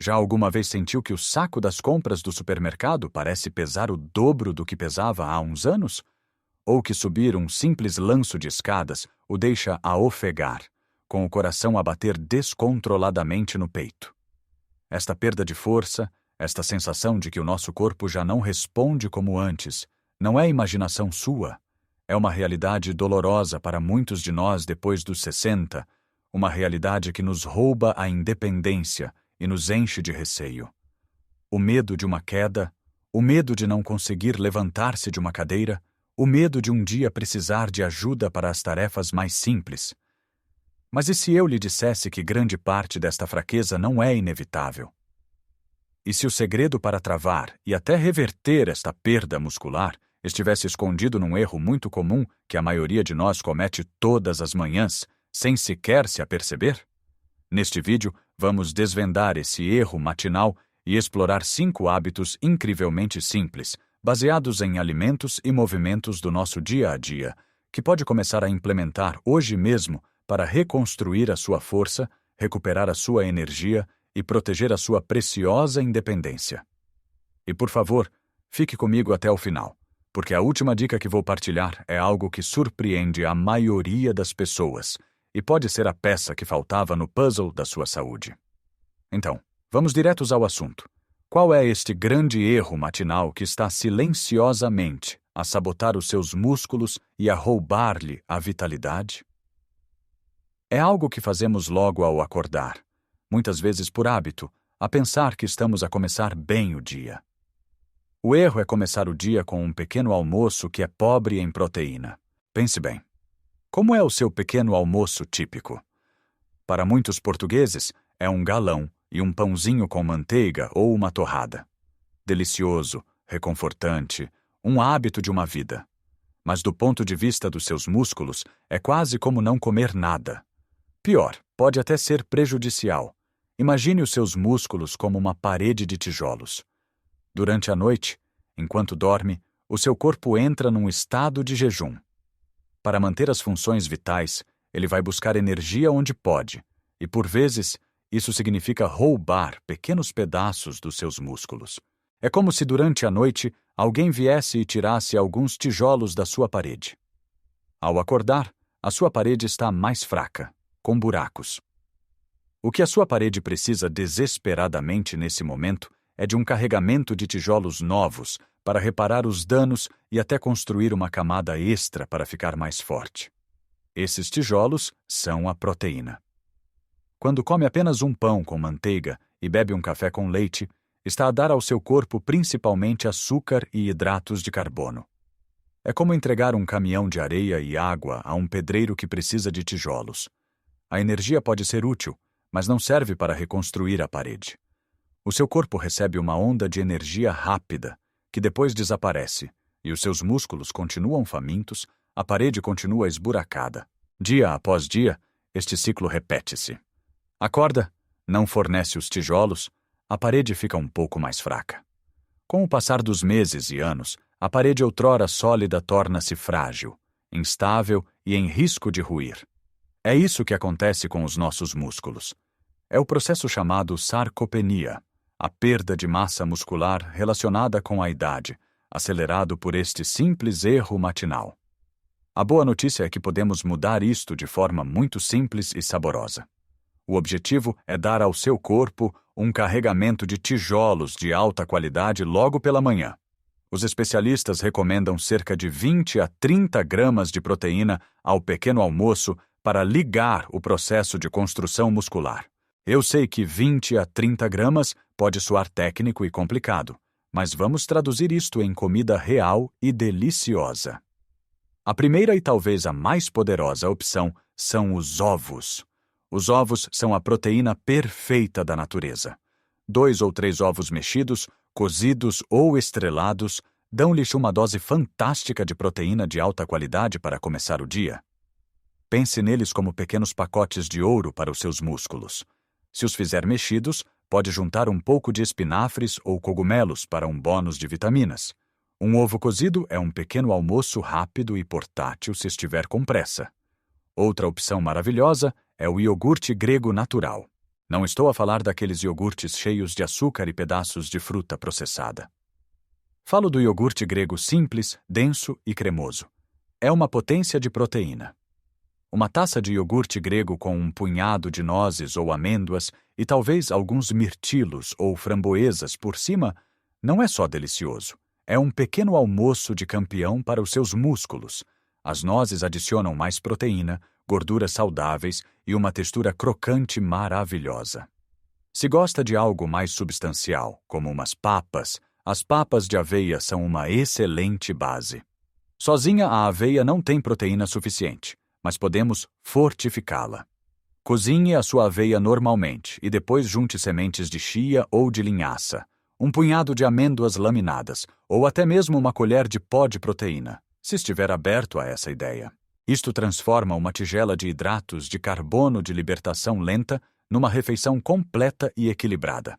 Já alguma vez sentiu que o saco das compras do supermercado parece pesar o dobro do que pesava há uns anos? Ou que subir um simples lanço de escadas o deixa a ofegar, com o coração a bater descontroladamente no peito? Esta perda de força, esta sensação de que o nosso corpo já não responde como antes, não é imaginação sua. É uma realidade dolorosa para muitos de nós depois dos 60, uma realidade que nos rouba a independência e nos enche de receio. O medo de uma queda, o medo de não conseguir levantar-se de uma cadeira, o medo de um dia precisar de ajuda para as tarefas mais simples. Mas e se eu lhe dissesse que grande parte desta fraqueza não é inevitável? E se o segredo para travar e até reverter esta perda muscular estivesse escondido num erro muito comum que a maioria de nós comete todas as manhãs, sem sequer se aperceber? Neste vídeo, vamos desvendar esse erro matinal e explorar 5 hábitos incrivelmente simples, baseados em alimentos e movimentos do nosso dia a dia, que pode começar a implementar hoje mesmo para reconstruir a sua força, recuperar a sua energia e proteger a sua preciosa independência. E por favor, fique comigo até o final, porque a última dica que vou partilhar é algo que surpreende a maioria das pessoas e pode ser a peça que faltava no puzzle da sua saúde. Então, vamos diretos ao assunto. Qual é este grande erro matinal que está silenciosamente a sabotar os seus músculos e a roubar-lhe a vitalidade? É algo que fazemos logo ao acordar, muitas vezes por hábito, a pensar que estamos a começar bem o dia. O erro é começar o dia com um pequeno almoço que é pobre em proteína. Pense bem. Como é o seu pequeno almoço típico? Para muitos portugueses, é um galão e um pãozinho com manteiga ou uma torrada. Delicioso, reconfortante, um hábito de uma vida. Mas do ponto de vista dos seus músculos, é quase como não comer nada. Pior, pode até ser prejudicial. Imagine os seus músculos como uma parede de tijolos. Durante a noite, enquanto dorme, o seu corpo entra num estado de jejum. Para manter as funções vitais, ele vai buscar energia onde pode, e por vezes, isso significa roubar pequenos pedaços dos seus músculos. É como se durante a noite alguém viesse e tirasse alguns tijolos da sua parede. Ao acordar, a sua parede está mais fraca, com buracos. O que a sua parede precisa desesperadamente nesse momento é de um carregamento de tijolos novos para reparar os danos e até construir uma camada extra para ficar mais forte. Esses tijolos são a proteína. Quando come apenas um pão com manteiga e bebe um café com leite, está a dar ao seu corpo principalmente açúcar e hidratos de carbono. É como entregar um caminhão de areia e água a um pedreiro que precisa de tijolos. A energia pode ser útil, mas não serve para reconstruir a parede. O seu corpo recebe uma onda de energia rápida, que depois desaparece, e os seus músculos continuam famintos, a parede continua esburacada. Dia após dia, este ciclo repete-se. Acorda, não fornece os tijolos, a parede fica um pouco mais fraca. Com o passar dos meses e anos, a parede outrora sólida torna-se frágil, instável e em risco de ruir. É isso que acontece com os nossos músculos. É o processo chamado sarcopenia, a perda de massa muscular relacionada com a idade, acelerado por este simples erro matinal. A boa notícia é que podemos mudar isto de forma muito simples e saborosa. O objetivo é dar ao seu corpo um carregamento de tijolos de alta qualidade logo pela manhã. Os especialistas recomendam cerca de 20 a 30 gramas de proteína ao pequeno almoço para ligar o processo de construção muscular. Eu sei que 20 a 30 gramas pode soar técnico e complicado, mas vamos traduzir isto em comida real e deliciosa. A primeira e talvez a mais poderosa opção são os ovos. Os ovos são a proteína perfeita da natureza. 2 ou 3 ovos mexidos, cozidos ou estrelados, dão-lhes uma dose fantástica de proteína de alta qualidade para começar o dia. Pense neles como pequenos pacotes de ouro para os seus músculos. Se os fizer mexidos, pode juntar um pouco de espinafres ou cogumelos para um bônus de vitaminas. Um ovo cozido é um pequeno almoço rápido e portátil se estiver com pressa. Outra opção maravilhosa é o iogurte grego natural. Não estou a falar daqueles iogurtes cheios de açúcar e pedaços de fruta processada. Falo do iogurte grego simples, denso e cremoso. É uma potência de proteína. Uma taça de iogurte grego com um punhado de nozes ou amêndoas e talvez alguns mirtilos ou framboesas por cima não é só delicioso. É um pequeno almoço de campeão para os seus músculos. As nozes adicionam mais proteína, gorduras saudáveis e uma textura crocante maravilhosa. Se gosta de algo mais substancial, como umas papas, as papas de aveia são uma excelente base. Sozinha, a aveia não tem proteína suficiente, mas podemos fortificá-la. Cozinhe a sua aveia normalmente e depois junte sementes de chia ou de linhaça, um punhado de amêndoas laminadas ou até mesmo uma colher de pó de proteína, se estiver aberto a essa ideia. Isto transforma uma tigela de hidratos de carbono de libertação lenta numa refeição completa e equilibrada.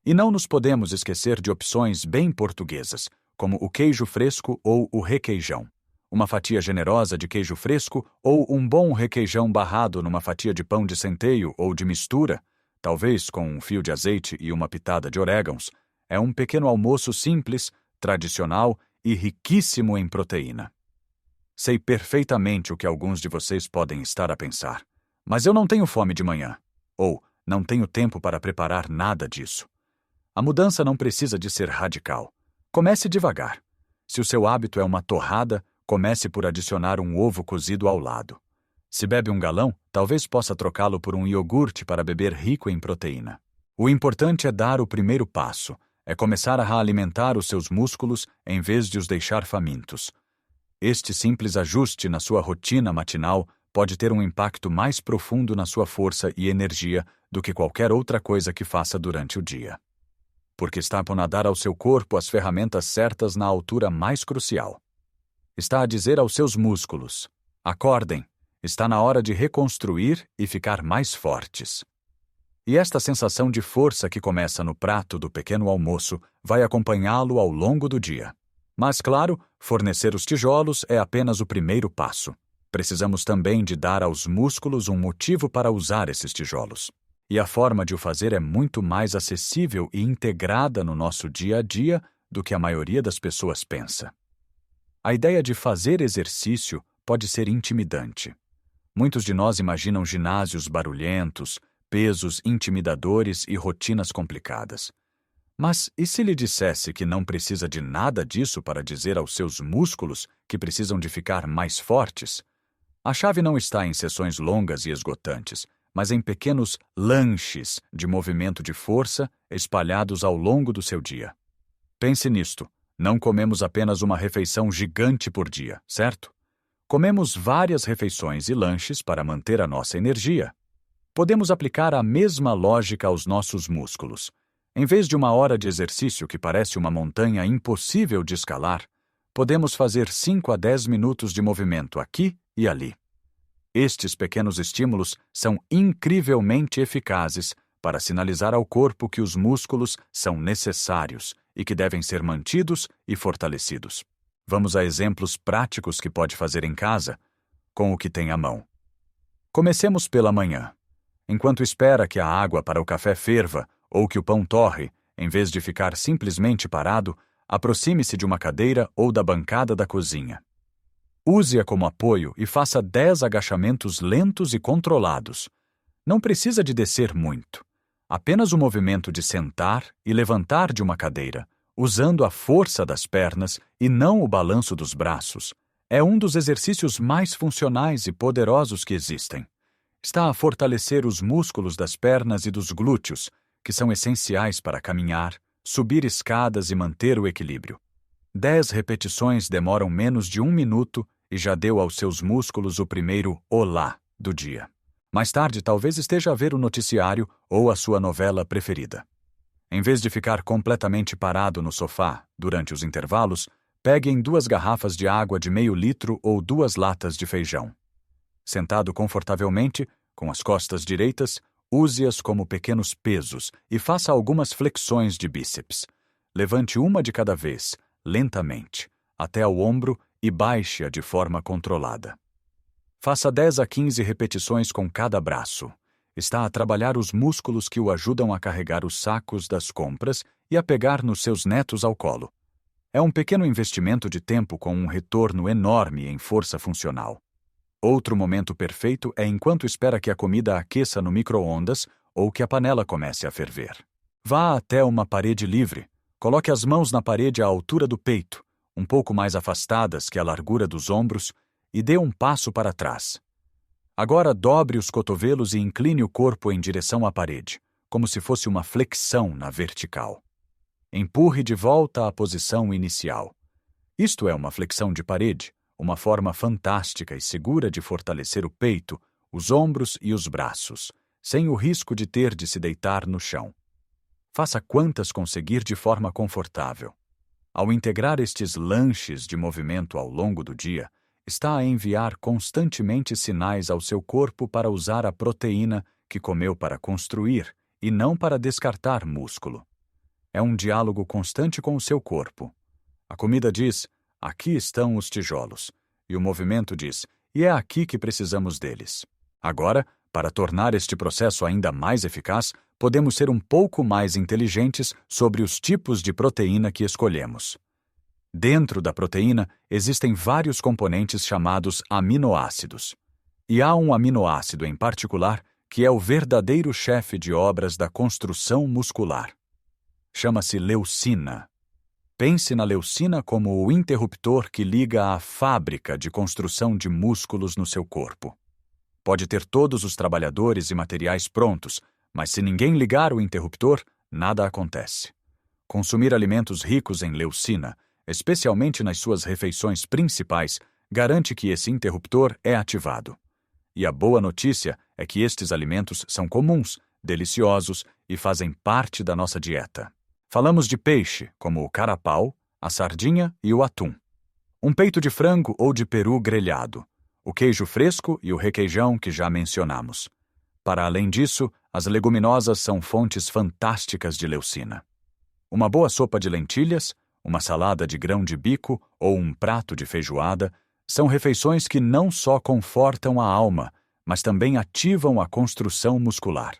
E não nos podemos esquecer de opções bem portuguesas, como o queijo fresco ou o requeijão. Uma fatia generosa de queijo fresco ou um bom requeijão barrado numa fatia de pão de centeio ou de mistura, talvez com um fio de azeite e uma pitada de orégãos, é um pequeno almoço simples, tradicional e riquíssimo em proteína. Sei perfeitamente o que alguns de vocês podem estar a pensar. Mas eu não tenho fome de manhã. Ou não tenho tempo para preparar nada disso. A mudança não precisa de ser radical. Comece devagar. Se o seu hábito é uma torrada, comece por adicionar um ovo cozido ao lado. Se bebe um galão, talvez possa trocá-lo por um iogurte para beber rico em proteína. O importante é dar o primeiro passo, é começar a realimentar os seus músculos em vez de os deixar famintos. Este simples ajuste na sua rotina matinal pode ter um impacto mais profundo na sua força e energia do que qualquer outra coisa que faça durante o dia. Porque está a dar ao seu corpo as ferramentas certas na altura mais crucial. Está a dizer aos seus músculos: acordem, está na hora de reconstruir e ficar mais fortes. E esta sensação de força que começa no prato do pequeno almoço vai acompanhá-lo ao longo do dia. Mas, claro, fornecer os tijolos é apenas o primeiro passo. Precisamos também de dar aos músculos um motivo para usar esses tijolos. E a forma de o fazer é muito mais acessível e integrada no nosso dia a dia do que a maioria das pessoas pensa. A ideia de fazer exercício pode ser intimidante. Muitos de nós imaginam ginásios barulhentos, pesos intimidadores e rotinas complicadas. Mas e se lhe dissesse que não precisa de nada disso para dizer aos seus músculos que precisam de ficar mais fortes? A chave não está em sessões longas e esgotantes, mas em pequenos lanches de movimento de força espalhados ao longo do seu dia. Pense nisto, não comemos apenas uma refeição gigante por dia, certo? Comemos várias refeições e lanches para manter a nossa energia. Podemos aplicar a mesma lógica aos nossos músculos. Em vez de uma hora de exercício que parece uma montanha impossível de escalar, podemos fazer 5 a 10 minutos de movimento aqui e ali. Estes pequenos estímulos são incrivelmente eficazes para sinalizar ao corpo que os músculos são necessários e que devem ser mantidos e fortalecidos. Vamos a exemplos práticos que pode fazer em casa, com o que tem à mão. Comecemos pela manhã. Enquanto espera que a água para o café ferva ou que o pão torre, em vez de ficar simplesmente parado, aproxime-se de uma cadeira ou da bancada da cozinha. Use-a como apoio e faça 10 agachamentos lentos e controlados. Não precisa de descer muito. Apenas o movimento de sentar e levantar de uma cadeira, usando a força das pernas e não o balanço dos braços, é um dos exercícios mais funcionais e poderosos que existem. Está a fortalecer os músculos das pernas e dos glúteos, que são essenciais para caminhar, subir escadas e manter o equilíbrio. 10 repetições demoram menos de 1 minuto e já deu aos seus músculos o primeiro olá do dia. Mais tarde, talvez esteja a ver o noticiário ou a sua novela preferida. Em vez de ficar completamente parado no sofá durante os intervalos, pegue em 2 garrafas de água de meio litro ou 2 latas de feijão. Sentado confortavelmente, com as costas direitas, use-as como pequenos pesos e faça algumas flexões de bíceps. Levante uma de cada vez, lentamente, até ao ombro e baixe-a de forma controlada. Faça 10 a 15 repetições com cada braço. está a trabalhar os músculos que o ajudam a carregar os sacos das compras e a pegar nos seus netos ao colo. É um pequeno investimento de tempo com um retorno enorme em força funcional. Outro momento perfeito é enquanto espera que a comida aqueça no micro-ondas ou que a panela comece a ferver. Vá até uma parede livre, coloque as mãos na parede à altura do peito, um pouco mais afastadas que a largura dos ombros, e dê um passo para trás. Agora dobre os cotovelos e incline o corpo em direção à parede, como se fosse uma flexão na vertical. Empurre de volta à posição inicial. Isto é uma flexão de parede, uma forma fantástica e segura de fortalecer o peito, os ombros e os braços, sem o risco de ter de se deitar no chão. Faça quantas conseguir de forma confortável. Ao integrar estes lanches de movimento ao longo do dia, está a enviar constantemente sinais ao seu corpo para usar a proteína que comeu para construir e não para descartar músculo. É um diálogo constante com o seu corpo. A comida diz: aqui estão os tijolos. E o movimento diz: e é aqui que precisamos deles. Agora, para tornar este processo ainda mais eficaz, podemos ser um pouco mais inteligentes sobre os tipos de proteína que escolhemos. Dentro da proteína, existem vários componentes chamados aminoácidos. E há um aminoácido em particular que é o verdadeiro chefe de obras da construção muscular. Chama-se leucina. Pense na leucina como o interruptor que liga a fábrica de construção de músculos no seu corpo. Pode ter todos os trabalhadores e materiais prontos, mas se ninguém ligar o interruptor, nada acontece. Consumir alimentos ricos em leucina, especialmente nas suas refeições principais, garante que esse interruptor é ativado. E a boa notícia é que estes alimentos são comuns, deliciosos e fazem parte da nossa dieta. Falamos de peixe, como o carapau, a sardinha e o atum. Um peito de frango ou de peru grelhado, o queijo fresco e o requeijão que já mencionamos. Para além disso, as leguminosas são fontes fantásticas de leucina. Uma boa sopa de lentilhas, uma salada de grão de bico ou um prato de feijoada são refeições que não só confortam a alma, mas também ativam a construção muscular.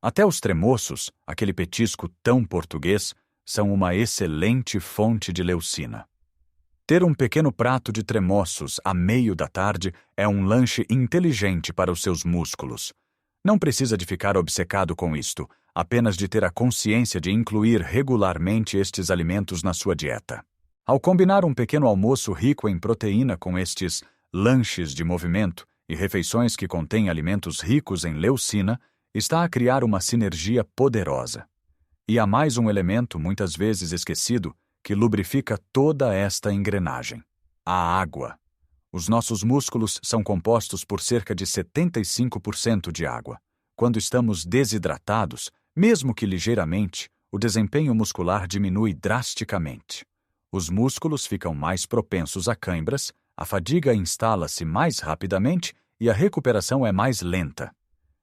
Até os tremoços, aquele petisco tão português, são uma excelente fonte de leucina. Ter um pequeno prato de tremoços à meio da tarde é um lanche inteligente para os seus músculos. Não precisa de ficar obcecado com isto, apenas de ter a consciência de incluir regularmente estes alimentos na sua dieta. Ao combinar um pequeno almoço rico em proteína com estes lanches de movimento e refeições que contêm alimentos ricos em leucina, está a criar uma sinergia poderosa. E há mais um elemento, muitas vezes esquecido, que lubrifica toda esta engrenagem: a água. Os nossos músculos são compostos por cerca de 75% de água. Quando estamos desidratados, mesmo que ligeiramente, o desempenho muscular diminui drasticamente. Os músculos ficam mais propensos a cãibras, a fadiga instala-se mais rapidamente e a recuperação é mais lenta.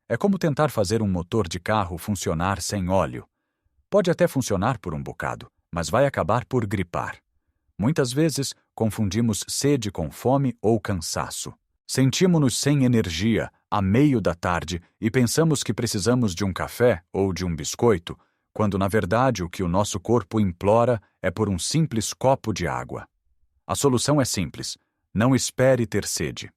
É como tentar fazer um motor de carro funcionar sem óleo. Pode até funcionar por um bocado, mas vai acabar por gripar. Muitas vezes, confundimos sede com fome ou cansaço. Sentimos-nos sem energia, a meio da tarde, e pensamos que precisamos de um café ou de um biscoito, quando na verdade o que o nosso corpo implora é por um simples copo de água. A solução é simples: não espere ter sede.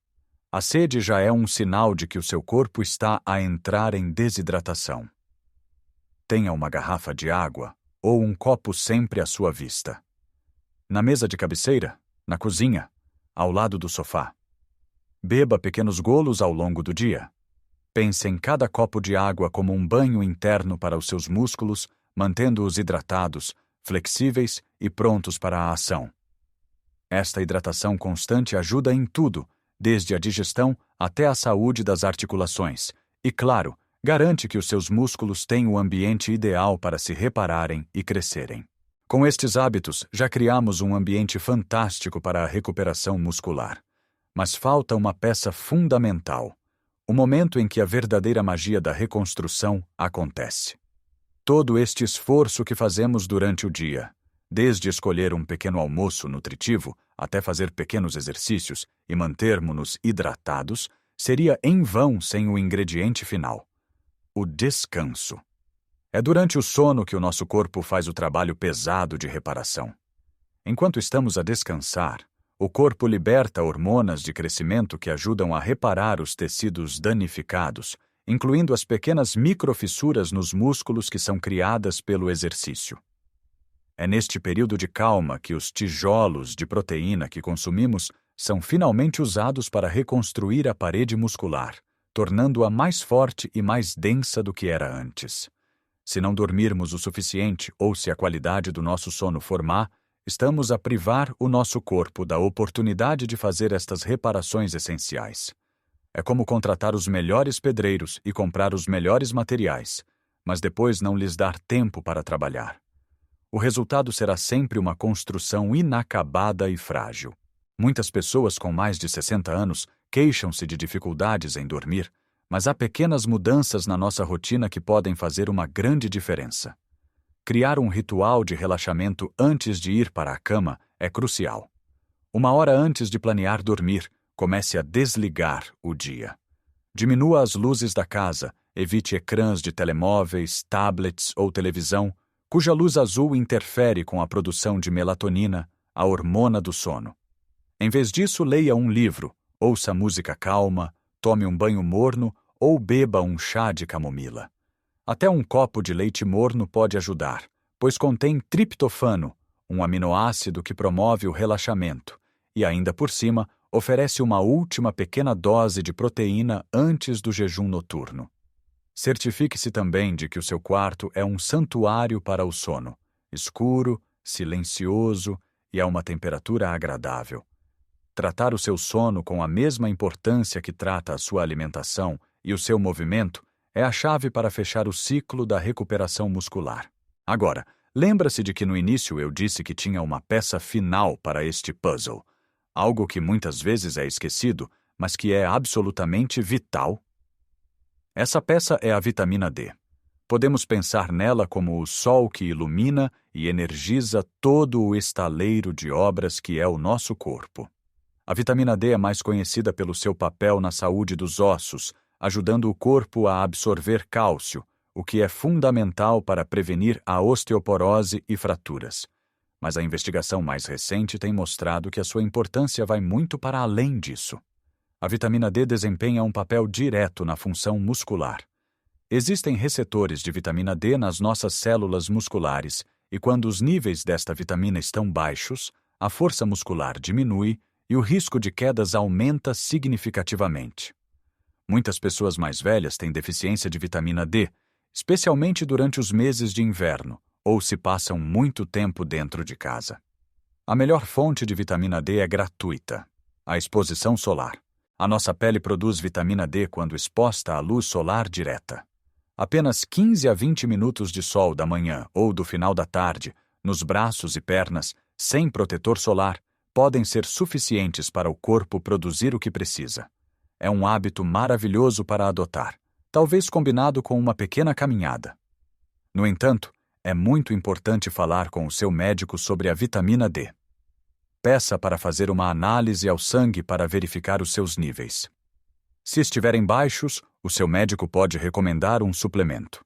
A sede já é um sinal de que o seu corpo está a entrar em desidratação. Tenha uma garrafa de água ou um copo sempre à sua vista. Na mesa de cabeceira, na cozinha, ao lado do sofá. Beba pequenos golos ao longo do dia. Pense em cada copo de água como um banho interno para os seus músculos, mantendo-os hidratados, flexíveis e prontos para a ação. Esta hidratação constante ajuda em tudo, desde a digestão até a saúde das articulações, e, claro, garante que os seus músculos têm o ambiente ideal para se repararem e crescerem. Com estes hábitos, já criamos um ambiente fantástico para a recuperação muscular. Mas falta uma peça fundamental: o momento em que a verdadeira magia da reconstrução acontece. Todo este esforço que fazemos durante o dia, desde escolher um pequeno almoço nutritivo até fazer pequenos exercícios e mantermos-nos hidratados, seria em vão sem o ingrediente final: o descanso. É durante o sono que o nosso corpo faz o trabalho pesado de reparação. Enquanto estamos a descansar, o corpo liberta hormonas de crescimento que ajudam a reparar os tecidos danificados, incluindo as pequenas microfissuras nos músculos que são criadas pelo exercício. É neste período de calma que os tijolos de proteína que consumimos são finalmente usados para reconstruir a parede muscular, tornando-a mais forte e mais densa do que era antes. Se não dormirmos o suficiente ou se a qualidade do nosso sono for má, estamos a privar o nosso corpo da oportunidade de fazer estas reparações essenciais. É como contratar os melhores pedreiros e comprar os melhores materiais, mas depois não lhes dar tempo para trabalhar. O resultado será sempre uma construção inacabada e frágil. Muitas pessoas com mais de 60 anos queixam-se de dificuldades em dormir, mas há pequenas mudanças na nossa rotina que podem fazer uma grande diferença. Criar um ritual de relaxamento antes de ir para a cama é crucial. 1 hora antes de planear dormir, comece a desligar o dia. Diminua as luzes da casa, evite ecrãs de telemóveis, tablets ou televisão, cuja luz azul interfere com a produção de melatonina, a hormona do sono. Em vez disso, leia um livro, ouça música calma, tome um banho morno ou beba um chá de camomila. Até um copo de leite morno pode ajudar, pois contém triptofano, um aminoácido que promove o relaxamento, e ainda por cima oferece uma última pequena dose de proteína antes do jejum noturno. Certifique-se também de que o seu quarto é um santuário para o sono, escuro, silencioso e a uma temperatura agradável. Tratar o seu sono com a mesma importância que trata a sua alimentação e o seu movimento é a chave para fechar o ciclo da recuperação muscular. Agora, lembra-se de que no início eu disse que tinha uma peça final para este puzzle, algo que muitas vezes é esquecido, mas que é absolutamente vital? Essa peça é a vitamina D. Podemos pensar nela como o sol que ilumina e energiza todo o estaleiro de obras que é o nosso corpo. A vitamina D é mais conhecida pelo seu papel na saúde dos ossos, ajudando o corpo a absorver cálcio, o que é fundamental para prevenir a osteoporose e fraturas. Mas a investigação mais recente tem mostrado que a sua importância vai muito para além disso. A vitamina D desempenha um papel direto na função muscular. Existem receptores de vitamina D nas nossas células musculares, e quando os níveis desta vitamina estão baixos, a força muscular diminui e o risco de quedas aumenta significativamente. Muitas pessoas mais velhas têm deficiência de vitamina D, especialmente durante os meses de inverno, ou se passam muito tempo dentro de casa. A melhor fonte de vitamina D é gratuita: a exposição solar. A nossa pele produz vitamina D quando exposta à luz solar direta. Apenas 15 a 20 minutos de sol da manhã ou do final da tarde, nos braços e pernas, sem protetor solar, podem ser suficientes para o corpo produzir o que precisa. É um hábito maravilhoso para adotar, talvez combinado com uma pequena caminhada. No entanto, é muito importante falar com o seu médico sobre a vitamina D. Peça para fazer uma análise ao sangue para verificar os seus níveis. Se estiverem baixos, o seu médico pode recomendar um suplemento.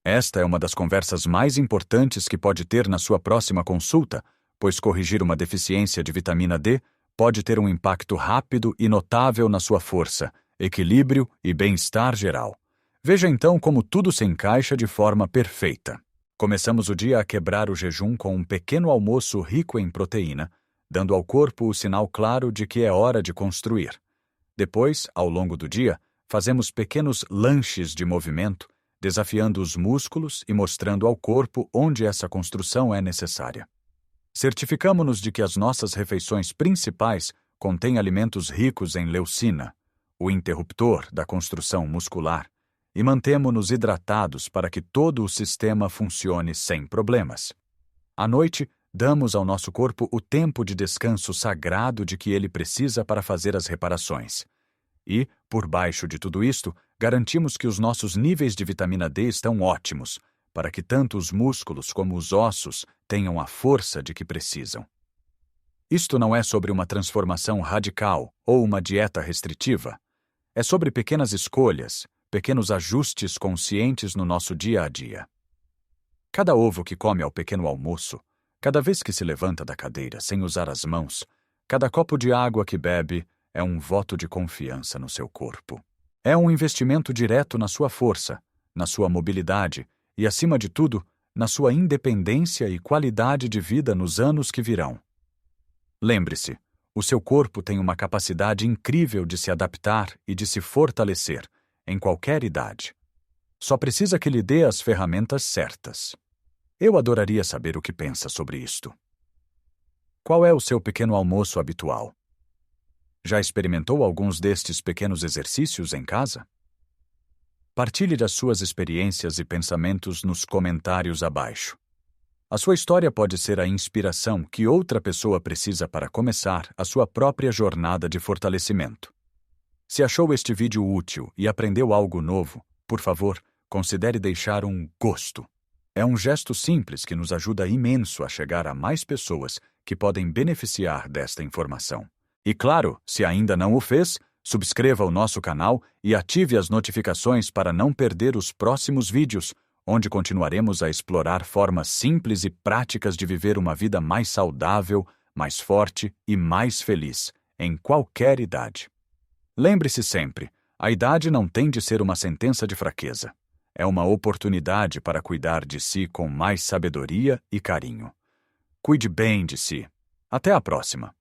Esta é uma das conversas mais importantes que pode ter na sua próxima consulta, pois corrigir uma deficiência de vitamina D pode ter um impacto rápido e notável na sua força, equilíbrio e bem-estar geral. Veja então como tudo se encaixa de forma perfeita. Começamos o dia a quebrar o jejum com um pequeno almoço rico em proteína, dando ao corpo o sinal claro de que é hora de construir. Depois, ao longo do dia, fazemos pequenos lanches de movimento, desafiando os músculos e mostrando ao corpo onde essa construção é necessária. Certificamo-nos de que as nossas refeições principais contêm alimentos ricos em leucina, o interruptor da construção muscular, e mantemo-nos hidratados para que todo o sistema funcione sem problemas. À noite, damos ao nosso corpo o tempo de descanso sagrado de que ele precisa para fazer as reparações. E, por baixo de tudo isto, garantimos que os nossos níveis de vitamina D estão ótimos, para que tanto os músculos como os ossos tenham a força de que precisam. Isto não é sobre uma transformação radical ou uma dieta restritiva. É sobre pequenas escolhas, pequenos ajustes conscientes no nosso dia a dia. Cada ovo que come ao pequeno almoço, cada vez que se levanta da cadeira sem usar as mãos, cada copo de água que bebe é um voto de confiança no seu corpo. É um investimento direto na sua força, na sua mobilidade e, acima de tudo, na sua independência e qualidade de vida nos anos que virão. Lembre-se, o seu corpo tem uma capacidade incrível de se adaptar e de se fortalecer, em qualquer idade. Só precisa que lhe dê as ferramentas certas. Eu adoraria saber o que pensa sobre isto. Qual é o seu pequeno almoço habitual? Já experimentou alguns destes pequenos exercícios em casa? Partilhe das suas experiências e pensamentos nos comentários abaixo. A sua história pode ser a inspiração que outra pessoa precisa para começar a sua própria jornada de fortalecimento. Se achou este vídeo útil e aprendeu algo novo, por favor, considere deixar um gosto. É um gesto simples que nos ajuda imenso a chegar a mais pessoas que podem beneficiar desta informação. E claro, se ainda não o fez, subscreva o nosso canal e ative as notificações para não perder os próximos vídeos, onde continuaremos a explorar formas simples e práticas de viver uma vida mais saudável, mais forte e mais feliz, em qualquer idade. Lembre-se sempre, a idade não tem de ser uma sentença de fraqueza. É uma oportunidade para cuidar de si com mais sabedoria e carinho. Cuide bem de si. Até a próxima!